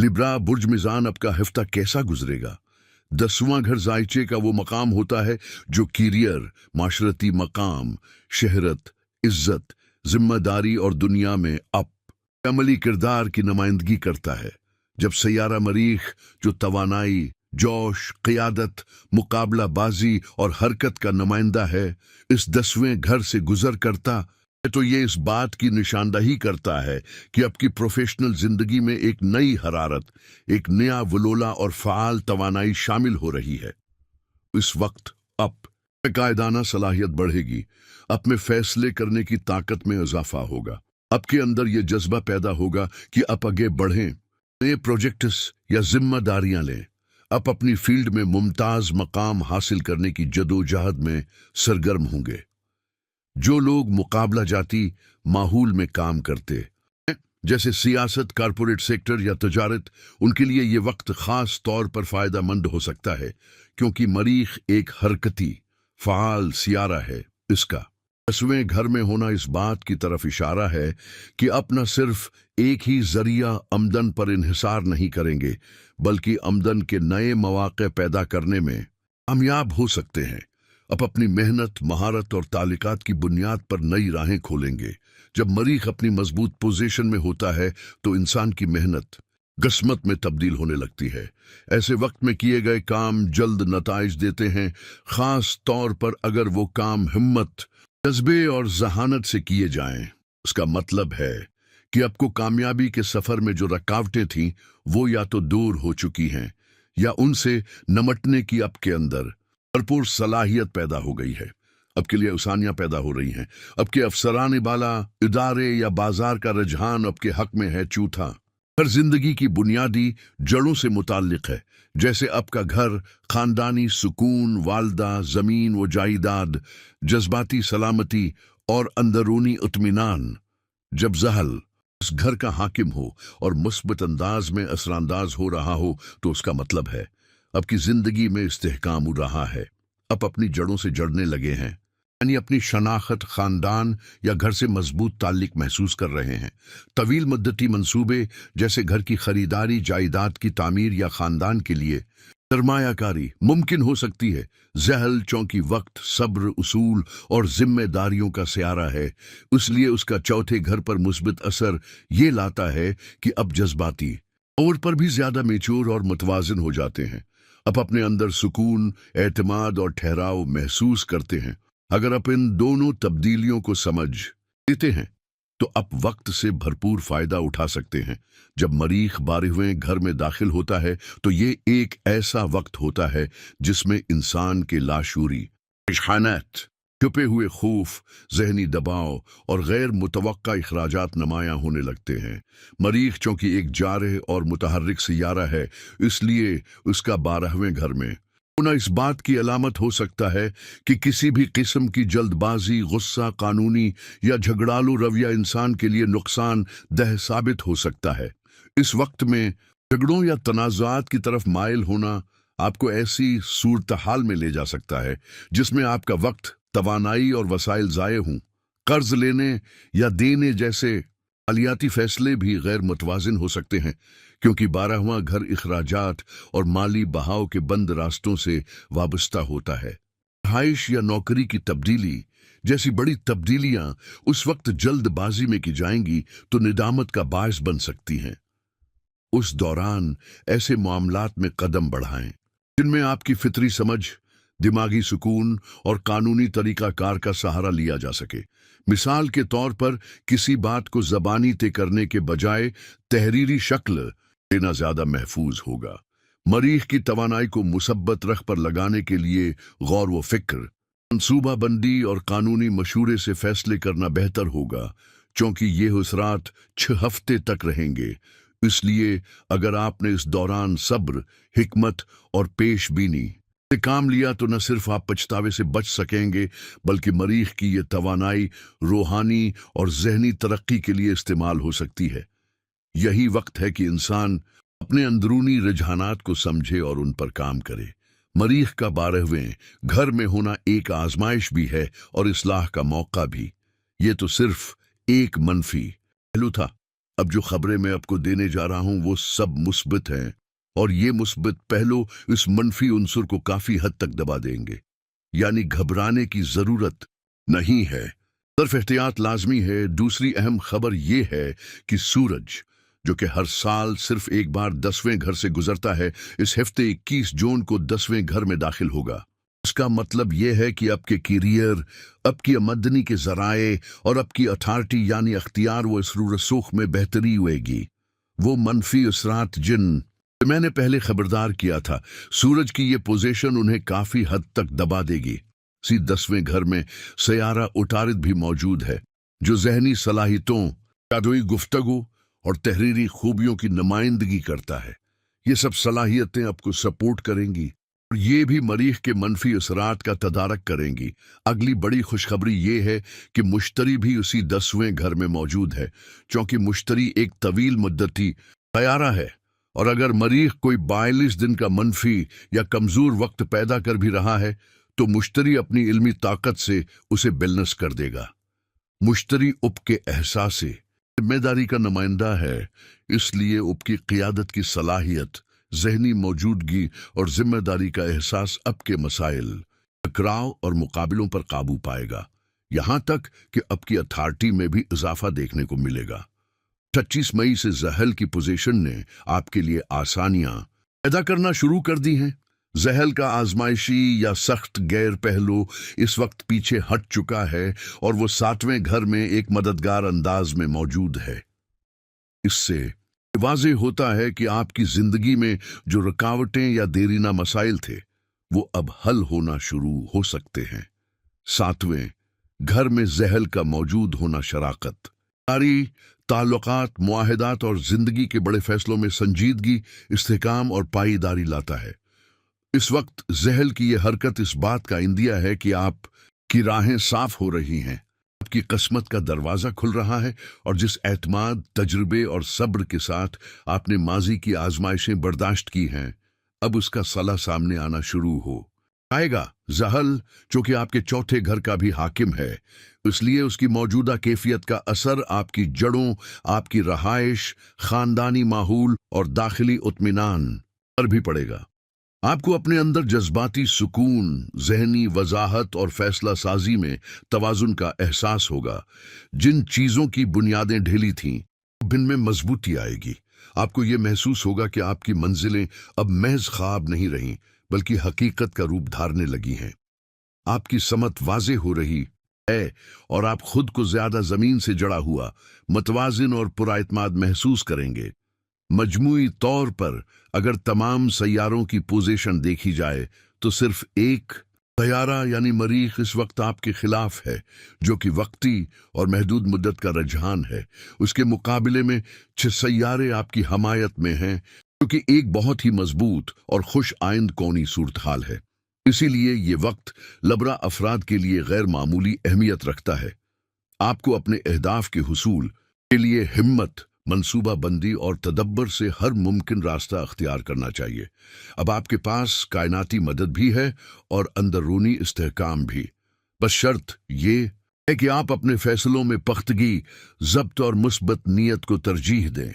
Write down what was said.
Libra बुर्ज मिजान आपका हफ्ता कैसा गुजरेगा? 10वां घर जायचे का वो मकाम होता है जो करियर, माशरती मकाम, शहरत, इज्जत, जिम्मेदारी और दुनिया में अमली किरदार की नुमाइंदगी करता है। जब सैयारा मरीख जो तवानाई, जोश, क़ियादत, मुकाबलाबाजी और हरकत का नुमाइंदा है, इस 10वें घर से गुजर करता है तो ये इस बात की निशानदही करता है कि आपकी प्रोफेशनल जिंदगी में एक नई हरारत, एक नया वलोला और फ़ाल तवानाई शामिल हो रही है। इस वक्त कायदाना सलाहियत बढ़ेगी, आप में फैसले करने की ताकत में इजाफा होगा, आपके अंदर ये जज्बा पैदा होगा कि आप आगे बढ़ें, नए प्रोजेक्ट्स या जिम्मेदारियां लें, आप अपनी फील्ड में मुमताज मकाम हासिल करने की जदोजहद में सरगर्म होंगे। जो लोग मुकाबला जाती माहौल में काम करते हैं, जैसे सियासत, कारपोरेट सेक्टर या तजारत, उनके लिए ये वक्त खास तौर पर फायदा मंद हो सकता है, क्योंकि मरीख एक हरकती फ़ाल सियारा है। इसका 10वें घर में होना इस बात की तरफ इशारा है कि आप न सिर्फ एक ही जरिया आमदन पर इन्हिसार नहीं करेंगे, बल्कि आमदन के नए मौके पैदा करने में कामयाब हो सकते हैं। आप अपनी मेहनत, महारत और तालिकात की बुनियाद पर नई राहें खोलेंगे। जब मरीख अपनी मजबूत पोजीशन में होता है तो इंसान की मेहनत किस्मत में तब्दील होने लगती है। ऐसे वक्त में किए गए काम जल्द नताइज देते हैं, खास तौर पर अगर वो काम हिम्मत, जज्बे और जहानत से किए जाएं। उसका मतलब है कि आपको कामयाबी के सफर में जो रुकावटें थीं वो या तो दूर हो चुकी हैं या उनसे निपटने की आपके अंदर भरपूर सलाहियत पैदा हो गई है। आपके लिए आसानियां पैदा हो रही हैं। आपके अफसरान बाला, इदारे या बाजार का रुझान आपके हक में है। चौथा, हर जिंदगी की बुनियादी जड़ों से मुताल्लिक है, जैसे आपका घर, खानदानी सुकून, वालदा, जमीन व जायदाद, जज्बाती सलामती और अंदरूनी इत्मीनान। जब जहल उस घर का हाकिम हो और मुस्बत अंदाज में असरानंदाज हो रहा हो तो उसका मतलब है आपकी जिंदगी में इस्तेहकाम हो रहा है। आप अपनी जड़ों से जड़ने लगे हैं, यानी अपनी शनाख्त, खानदान या घर से मजबूत ताल्लुक महसूस कर रहे हैं। तवील मुद्दती मंसूबे जैसे घर की खरीदारी, जायदाद की तामीर या खानदान के लिए सरमायाकारी मुमकिन हो सकती है। जहल चौंकी वक्त, सब्र, उसूल और जिम्मेदारियों का स्यारा है, इसलिए उसका चौथे घर पर मुस्बित असर ये लाता है कि अब जज्बाती तौर पर भी ज्यादा मेच्योर और मुतवाज़िन हो जाते हैं। आप अपने अंदर सुकून, एतमाद और ठहराव महसूस करते हैं। अगर आप इन दोनों तब्दीलियों को समझ लेते हैं तो आप वक्त से भरपूर फायदा उठा सकते हैं। जब मरीख 12वें घर में दाखिल होता है तो ये एक ऐसा वक्त होता है जिसमें इंसान के लाशूरी इश्हानात, छुपे हुए खौफ, जहनी दबाव और गैर मुतवक्का इखराजात नुमायां होने लगते हैं। मरीख चूंकि एक जारह और मुतहर्रिक सियारा है, इसलिए उसका 12वें घर में होना इस बात की अलामत हो सकता है कि किसी भी किस्म की जल्दबाजी, गुस्सा, कानूनी या झगड़ालू रवैया इंसान के लिए नुकसान दह साबित हो सकता है। इस वक्त में झगड़ों या तनाज़ात की तरफ माइल होना आपको ऐसी सूरत हाल में ले जा सकता है जिसमें आपका वक्त, तवानाई और वसाइल ज़ाये हों। कर्ज लेने या देने जैसे मालियाती फैसले भी गैर मुतवाज़िन हो सकते हैं, क्योंकि 12वां घर इखराजात और माली बहाव के बंद रास्तों से वाबस्ता होता है। रहाइश या नौकरी की तब्दीली जैसी बड़ी तब्दीलियां उस वक्त जल्दबाजी में की जाएंगी तो निदामत का बायस बन सकती हैं। उस दौरान ऐसे मामलात में कदम बढ़ाएं जिनमें आपकी फितरी समझ, दिमागी सुकून और कानूनी तरीकाकार का सहारा लिया जा सके। मिसाल के तौर पर किसी बात को ज़बानी तय करने के बजाय तहरीरी शक्ल देना ज़्यादा महफूज होगा। मरीख की तवानाई को मुसब्बत रख पर लगाने के लिए गौर व फिक्र, मंसूबाबंदी और कानूनी मशूरे से फैसले करना बेहतर होगा, क्योंकि ये हुसरात 6 हफ्ते तक रहेंगे। इसलिए अगर आपने इस दौरान सब्र, हिकमत और पेशबीनी से काम लिया तो न सिर्फ आप पछतावे से बच सकेंगे, बल्कि मरीख की ये तवानाई रूहानी और जहनी तरक्की के लिए इस्तेमाल हो सकती है। यही वक्त है कि इंसान अपने अंदरूनी रुझानात को समझे और उन पर काम करे। मरीख का 12वें घर में होना एक आजमाइश भी है और इस्लाह का मौका भी। ये तो सिर्फ एक मनफी पहलू था। अब जो खबरें मैं आपको देने जा रहा हूं वो सब मुस्बित हैं, और ये मुस्बित पहलू इस मनफी उनसुर को काफी हद तक दबा देंगे। यानी घबराने की जरूरत नहीं है, सिर्फ एहतियात लाजमी है। दूसरी अहम खबर ये है कि सूरज, जो कि हर साल सिर्फ एक बार 10वें घर से गुजरता है, इस हफ्ते 21 जून को 10वें घर में दाखिल होगा। इसका मतलब यह है कि आपके करियर, आपकी आमदनी के जराए और आपकी अथॉरिटी यानी अख्तियार व इसरूर रसूख में बेहतरी होएगी। वो मनफी असरात जिन मैंने पहले खबरदार किया था, सूरज की ये पोजीशन उन्हें काफी हद तक दबा देगी। सी 10वें घर में सयारा उतारिद भी मौजूद है, जो जहनी सलाहियतों, जादुई गुफ्तगू और तहरीरी खूबियों की नुमाइंदगी करता है। ये सब सलाहियतें आपको सपोर्ट करेंगी और ये भी मरीख के मनफी असरात का तदारक करेंगी। अगली बड़ी खुशखबरी ये है कि मुश्तरी भी उसी 10वें घर में मौजूद है, क्योंकि मुश्तरी एक तवील मुद्दती तैयारा है, और अगर मरीख कोई 42 दिन का मनफी या कमजोर वक्त पैदा कर भी रहा है तो मुश्तरी अपनी इल्मी ताकत से उसे बैलेंस कर देगा। मुश्तरी उप के एहसास जिम्मेदारी का नुमाइंदा है, इसलिए उप की क़ियादत की सलाहियत, जहनी मौजूदगी और जिम्मेदारी का एहसास अब के मसाइल, टकराव और मुकाबलों पर काबू पाएगा। यहां तक कि अब की अथॉरिटी में भी इजाफा देखने को मिलेगा। 25 मई से जहल की पोजीशन ने आपके लिए आसानियां पैदा करना शुरू कर दी हैं। जहल का आजमाइशी या सख्त गैर पहलू इस वक्त पीछे हट चुका है और वो 7वें घर में एक मददगार अंदाज में मौजूद है। इससे वाज़ेह होता है कि आपकी जिंदगी में जो रुकावटें या देरीना मसाइल थे वो अब हल होना शुरू हो सकते हैं। 7वें घर में जहल का मौजूद होना शराकत, ताल्लुकात, मुआहदात और जिंदगी के बड़े फैसलों में संजीदगी, इस्तेहकाम और पाईदारी लाता है। इस वक्त जहल की यह हरकत इस बात का इंदिया है कि आपकी राहें साफ हो रही हैं, आपकी किस्मत का दरवाज़ा खुल रहा है, और जिस एतमाद, तजुर्बे और सब्र के साथ आपने माजी की आजमाइशें बर्दाश्त की हैं, अब उसका सला सामने आना शुरू हो आएगा। जहल, जो कि आपके चौथे घर का भी हाकिम है, इसलिए उसकी मौजूदा कैफियत का असर आपकी जड़ों, आपकी रहाइश, खानदानी माहौल और दाखिली इत्मीनान पर भी पड़ेगा। आपको अपने अंदर जज्बाती सुकून, जहनी वजाहत और फैसला साजी में तवाजुन का एहसास होगा। जिन चीज़ों की बुनियादें ढीली थीं, जिनमें मजबूती आएगी। आपको ये महसूस होगा कि आपकी मंजिलें अब महज ख्वाब नहीं रहीं, बल्कि हकीकत का रूप धारने लगी हैं। आपकी समत वाज़ेह हो रही है और आप खुद को ज्यादा जमीन से जड़ा हुआ, मतवाजिन और पुराइतमाद महसूस करेंगे। मजमूई तौर पर अगर तमाम सैयारों की पोजीशन देखी जाए तो सिर्फ एक तैयारा यानी मरीख इस वक्त आपके खिलाफ है, जो कि वक्ती और महदूद मुद्दत का रुझान है। उसके मुकाबले में 6 सैयारे आपकी हमायत में हैं, क्योंकि एक बहुत ही मजबूत और खुश आइंद कौनी सूरत हाल है। इसीलिए ये वक्त लबरा अफराद के लिए गैर मामूली अहमियत रखता है। आपको अपने अहदाफ के हुसूल के लिए हिम्मत, मंसूबा बंदी और तदब्बर से हर मुमकिन रास्ता अख्तियार करना चाहिए। अब आपके पास कायनाती मदद भी है और अंदरूनी इस्तेहकाम भी। बस शर्त ये है कि आप अपने फैसलों में पख्तगी, ज़ब्त और मुस्बत नीयत को तरजीह दें।